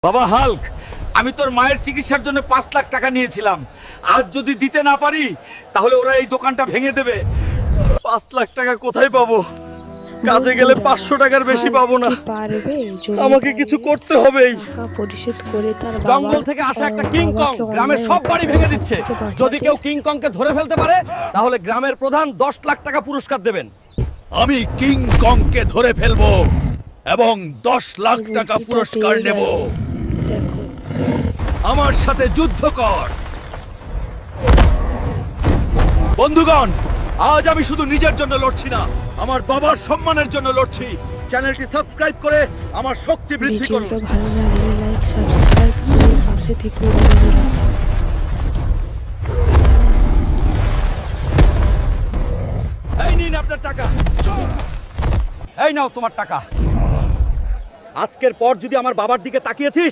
বাবা হাল্ক, আমি তোর মায়ের চিকিৎসার জন্য 5 লাখ টাকা নিয়েছিলাম। আজ যদি দিতে না পারি তাহলে ওরা এই দোকানটা ভেঙে দেবে। 5 লাখ টাকা কোথায় পাবো? কাজে গেলে 500 টাকার বেশি পাবো না। আমাকে কিছু করতে হবেই। টাকা পরিশোধ করে তার জঙ্গল থেকে আসা একটা কিং কং গ্রামের সব বাড়ি ভেঙে দিচ্ছে। যদি কেউ কিং কংকে ধরে ফেলতে পারে তাহলে গ্রামের প্রধান 10 লাখ টাকা পুরস্কার দেবেন। আমি কিং কংকে ধরে ফেলবো এবং 10 লাখ টাকা পুরস্কার নেব। দেখো আমার সাথে যুদ্ধ কর। বন্ধুগণ, আজ আমি শুধু নিজের জন্য লড়ছি না, আমার বাবার সম্মানের জন্য লড়ছি। চ্যানেলটি সাবস্ক্রাইব করে আমার শক্তি বৃদ্ধি করুন। ভিডিওটা ভালো লাগলে লাইক সাবস্ক্রাইব করে পাশে থেকো বন্ধুরা। এই নিন আপনার টাকা। এই নাও তোমার টাকা। আজকের পর যদি আমার বাবার দিকে তাকিয়েছিস